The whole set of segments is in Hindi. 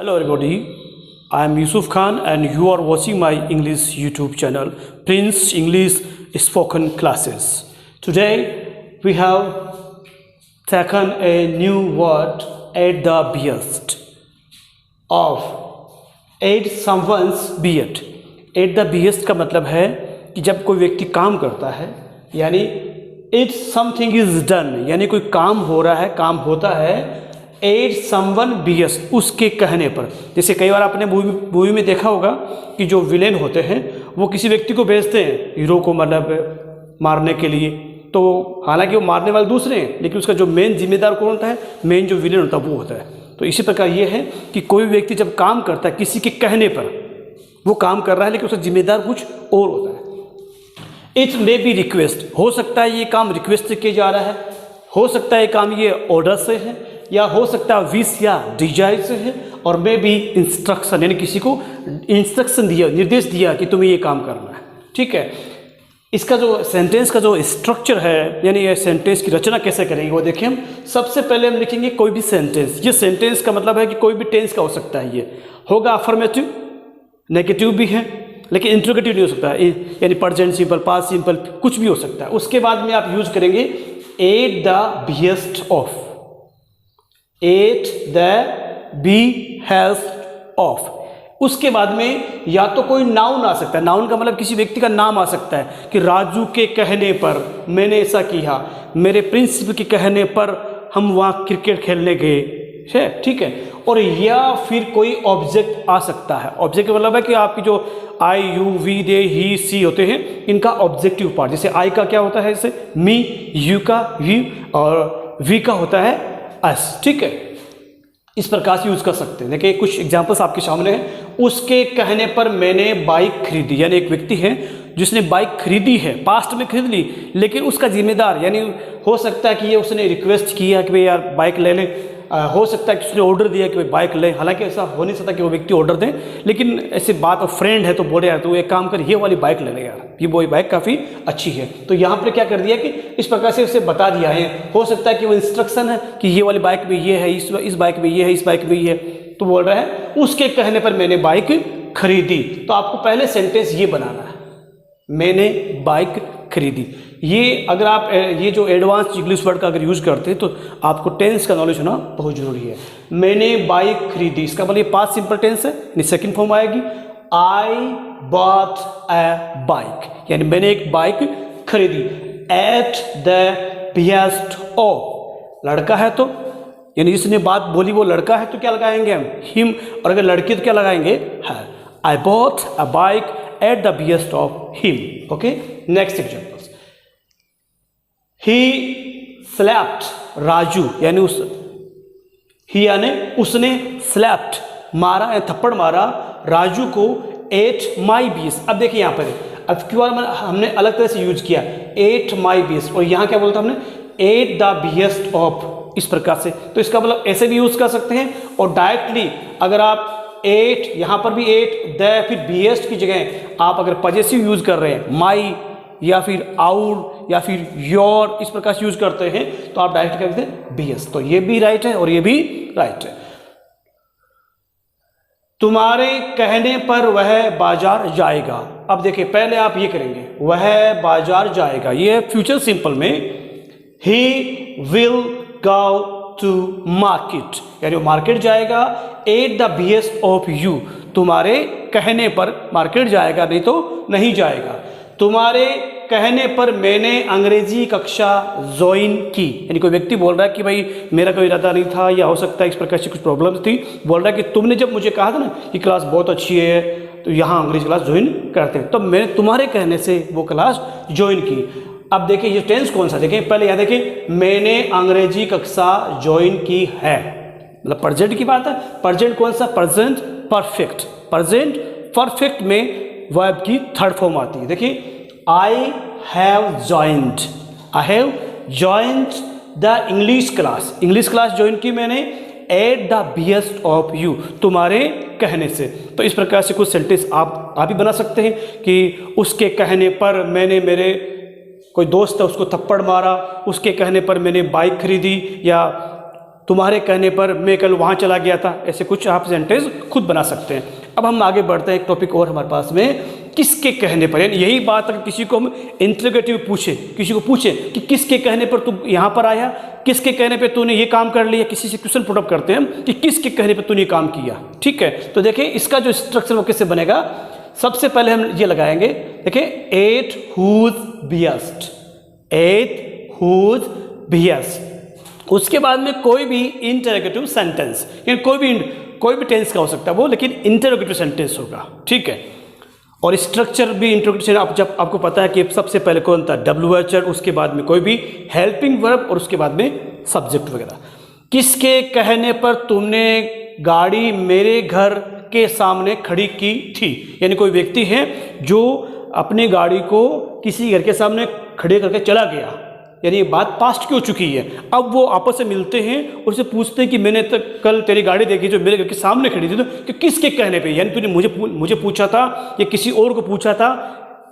Hello everybody, I am Yusuf Khan and you are watching my English YouTube channel Prince English Spoken Classes. Today we have taken a new word at the behest of at someone's beard. At the behest का मतलब है कि जब कोई व्यक्ति काम करता है यानी if something is done यानी कोई काम हो रहा है, काम होता है एट समवन behest उसके कहने पर। जैसे कई बार आपने मूवी में देखा होगा कि जो विलेन होते हैं वो किसी व्यक्ति को भेजते हैं हीरो को मतलब मारने के लिए, तो हालांकि वो मारने वाले दूसरे हैं लेकिन उसका जो मेन जिम्मेदार कौन होता है, मेन जो विलेन होता है वो होता है। तो इसी प्रकार ये है कि कोई व्यक्ति जब काम करता है किसी के कहने पर, वो काम कर रहा है लेकिन उसका जिम्मेदार कुछ और होता है। इट मे बी रिक्वेस्ट, हो सकता है ये काम रिक्वेस्ट से किया जा रहा है, हो सकता है ये काम ये ऑर्डर से है, या हो सकता है विश या डिजायर से है, और मे बी इंस्ट्रक्शन यानी किसी को इंस्ट्रक्शन दिया, निर्देश दिया कि तुम्हें ये काम करना है। ठीक है, इसका जो सेंटेंस का जो स्ट्रक्चर है यानी ये सेंटेंस की रचना कैसे करेंगे वो देखिए हम। सबसे पहले हम लिखेंगे कोई भी सेंटेंस। ये सेंटेंस का मतलब है कि कोई भी टेंस का हो सकता है, ये होगा अफर्मेटिव, नेगेटिव भी है लेकिन इंट्रोगेटिव नहीं हो सकता है, यानी प्रेजेंट सिंपल, पास्ट सिंपल, कुछ भी हो सकता है। उसके बाद में आप यूज करेंगे eight the behest of, eight the behest of. उसके बाद में या तो कोई नाउन आ सकता है, नाउन का मतलब किसी व्यक्ति का नाम आ सकता है कि राजू के कहने पर मैंने ऐसा किया, मेरे प्रिंसिपल के कहने पर हम वहाँ क्रिकेट खेलने गए है। ठीक है, और या फिर कोई ऑब्जेक्ट आ सकता है। ऑब्जेक्ट का मतलब है कि आपकी जो आई, यू, वी, दे, ही, सी होते हैं इनका ऑब्जेक्टिव पार्ट। जैसे आई का क्या होता है, जैसे मी, यू का वी, और वी का होता है अस। ठीक है, इस प्रकार से यूज कर सकते हैं। देखिए कुछ एग्जांपल्स आपके सामने हैं। उसके कहने पर मैंने बाइक खरीदी, यानी एक व्यक्ति है जिसने बाइक खरीदी है, पास्ट में खरीद ली, लेकिन उसका जिम्मेदार यानी हो सकता है कि ये उसने रिक्वेस्ट किया कि भाई यार बाइक ले ले, हो सकता है कि उसने ऑर्डर दिया कि भाई बाइक ले, हालांकि ऐसा हो नहीं सकता कि वो व्यक्ति ऑर्डर दें, लेकिन ऐसी बात और फ्रेंड है तो बोले यार तो एक काम कर ये वाली बाइक ले ले यार, ये वो बाइक काफ़ी अच्छी है। तो यहाँ पर क्या कर दिया कि इस प्रकार से उसे बता दिया है। हो सकता है कि वो इंस्ट्रक्शन है कि ये वाली बाइक में ये है, इस बाइक में ये है, इस बाइक में ये है, तो बोल रहा है उसके कहने पर मैंने बाइक खरीदी। तो आपको पहले सेंटेंस ये बनाना है, मैंने बाइक खरीदी। ये अगर आप ये जो एडवांस इंग्लिश वर्ड का अगर यूज करते हैं तो आपको टेंस का नॉलेज होना बहुत जरूरी है। मैंने बाइक खरीदी, इसका मतलब ये पास्ट सिंपल टेंस है, यानी सेकंड फॉर्म आएगी आई बॉट अ बाइक, यानी मैंने एक बाइक खरीदी। एट द behest ऑफ, लड़का है तो यानी जिसने बात बोली वो लड़का है तो क्या लगाएंगे हम, हिम, और अगर लड़की तो क्या लगाएंगे, है। I bought a bike eight the behest of him. Okay, next example, he slapped Raju, यानी यानी उसने स्लैप्ड मारा या थप्पड़ मारा राजू को एट माई behest। अब देखिए यहाँ पर अब क्यों हमने अलग तरह से यूज किया एट माई behest, और यहाँ क्या बोलता हमने एट द behest ऑफ, इस प्रकार से। तो इसका मतलब ऐसे भी यूज कर सकते हैं, और डायरेक्टली अगर आप एट, यहाँ पर भी एट द, फिर behest की जगह आप अगर पजेसिव यूज कर रहे हैं माई या फिर आउट या फिर योर, इस प्रकार से यूज करते हैं तो आप डायरेक्ट क्या कहते हैं behest। तो ये भी राइट है और ये भी राइट है। तुम्हारे कहने पर वह बाजार जाएगा। अब देखिए पहले आप ये करेंगे वह बाजार जाएगा, ये फ्यूचर सिंपल में ही विल गो टू मार्केट, यानी वो मार्केट जाएगा। At the behest of you, तुम्हारे कहने पर मार्केट जाएगा, नहीं तो नहीं जाएगा। तुम्हारे कहने पर मैंने अंग्रेजी कक्षा ज्वाइन की, यानी कोई व्यक्ति बोल रहा है कि भाई मेरा कोई इरादा नहीं था, या हो सकता है इस प्रकार से कुछ प्रॉब्लम्स थी, बोल रहा है कि तुमने जब मुझे कहा था ना कि क्लास बहुत अच्छी है तो यहाँ अंग्रेजी क्लास ज्वाइन करते हैं, तो मैंने तुम्हारे कहने से वो क्लास ज्वाइन की। अब देखिए ये टेंस कौन सा, देखिए पहले यहाँ देखिए मैंने अंग्रेजी कक्षा ज्वाइन की है, मतलब प्रेजेंट की बात है। प्रेजेंट कौन सा, प्रेजेंट परफेक्ट। प्रेजेंट परफेक्ट में वर्ब की थर्ड फॉर्म आती है। देखिए I have joined the English class, English class join की मैंने eight the behest of you, तुम्हारे कहने से। तो इस प्रकार से कुछ सेंटेंस आप भी बना सकते हैं कि उसके कहने पर मैंने, मेरे कोई दोस्त है उसको थप्पड़ मारा, उसके कहने पर मैंने बाइक खरीदी, या तुम्हारे कहने पर मैं कल वहाँ चला गया था, ऐसे कुछ आप सेंटेंस खुद बना सकते हैं। अब हम आगे बढ़ते हैं, एक टॉपिक और हमारे पास में, किसके कहने पर। यानी यही बात अगर किसी को हम इंटरोगेटिव पूछे, किसी को पूछे कि किसके कहने पर तू यहाँ पर आया, किसके कहने पर तूने ये काम कर लिया, किसी से क्वेश्चन पुट अप करते हैं कि किसके कहने पर तूने ये काम किया। ठीक है, तो देखिए इसका जो स्ट्रक्चर वो कैसे बनेगा। सबसे पहले हम ये लगाएंगे, देखिए at whose behest, at whose behest. उसके बाद में कोई भी इंटरोगेटिव सेंटेंस, यानी कोई भी टेंस का हो सकता है वो, लेकिन इंटरोगेटिव सेंटेंस होगा। ठीक है, और स्ट्रक्चर भी इंट्रोडक्शन जब आपको पता है कि सबसे पहले कौन था, WH, उसके बाद में कोई भी हेल्पिंग वर्ब और उसके बाद में सब्जेक्ट वगैरह। किसके कहने पर तुमने गाड़ी मेरे घर के सामने खड़ी की थी, यानी कोई व्यक्ति है जो अपनी गाड़ी को किसी घर के सामने खड़े करके चला गया, यानी ये बात पास्ट की हो चुकी है। अब वो आपस में मिलते हैं और उसे पूछते हैं कि मैंने तो कल तेरी गाड़ी देखी जो मेरे घर के सामने खड़ी थी, तो कि किसके कहने पे, यानी तूने मुझे पूछा था या किसी और को पूछा था।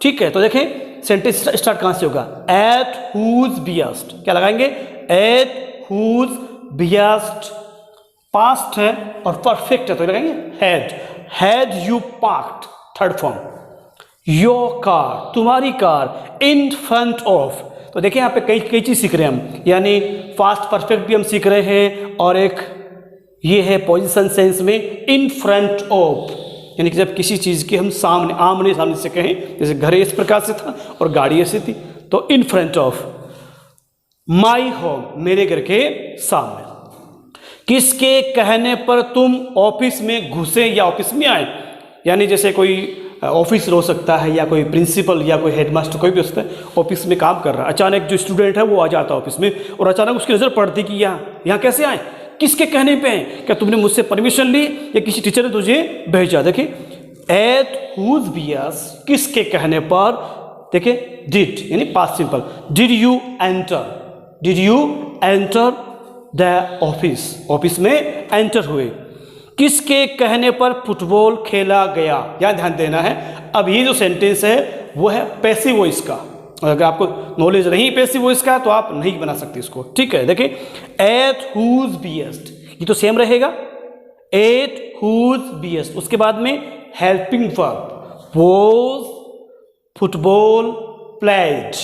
ठीक है, तो देखें सेंटेंस स्टार्ट कहाँ से होगा, एट हुज बिहेस्ट। क्या लगाएंगे, एट हुज बिहेस्ट। पास्ट है और परफेक्ट है तो लगाएंगे had you parked, third form, your car, तुम्हारी कार, इन फ्रंट ऑफ। तो देखिए यहाँ पे कई चीज़ सीख रहे हैं हम, यानी फास्ट परफेक्ट भी हम सीख रहे हैं, और एक ये है पोजीशन सेंस में इन फ्रंट ऑफ, यानी कि जब किसी चीज़ के हम सामने आमने सामने से कहें, जैसे घर इस प्रकार से था और गाड़ी ऐसी थी, तो in front of my home, मेरे घर के सामने। किसके कहने पर तुम ऑफिस में घुसे या ऑफिस में आए, यानी जैसे कोई ऑफिसर हो सकता है या कोई प्रिंसिपल या कोई हेडमास्टर, कोई भी हो सकता है, ऑफिस में काम कर रहा है, अचानक जो स्टूडेंट है वो आ जाता है ऑफिस में और अचानक उसकी नज़र पड़ती कि यहाँ कैसे आए, किसके कहने पे हैं, क्या तुमने मुझसे परमिशन ली या किसी टीचर ने तुझे भेजा। देखिए एट हुज बिहेस्ट, किसके कहने पर, देखिए डिड यानी past simple, did you enter the office, office में एंटर हुए। किसके कहने पर फुटबॉल खेला गया, यहाँ ध्यान देना है। अब ये जो सेंटेंस है वो है पैसिव वॉइस का, अगर आपको नॉलेज नहीं पैसिव वॉइस का तो आप नहीं बना सकते इसको। ठीक है, देखिए एट हुज बिहेस्ट, ये तो सेम रहेगा, एट हुज बिहेस्ट। उसके बाद में helping verb, was football played.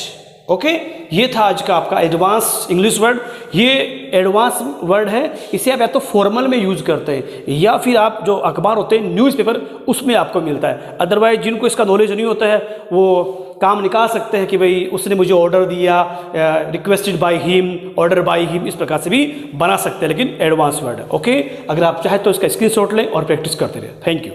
Okay, ये था आज का आपका एडवांस इंग्लिश वर्ड। ये एडवांस वर्ड है, इसे आप या तो फॉर्मल में यूज करते हैं या फिर आप जो अखबार होते हैं न्यूज़पेपर उसमें आपको मिलता है। अदरवाइज जिनको इसका नॉलेज नहीं होता है वो काम निकाल सकते हैं कि भाई उसने मुझे ऑर्डर दिया, requested by him, order by him, इस प्रकार से भी बना सकते हैं, लेकिन एडवांस वर्ड है। ओके, अगर आप चाहें तो इसका स्क्रीनशॉट लें और प्रैक्टिस करते रहें। Thank you.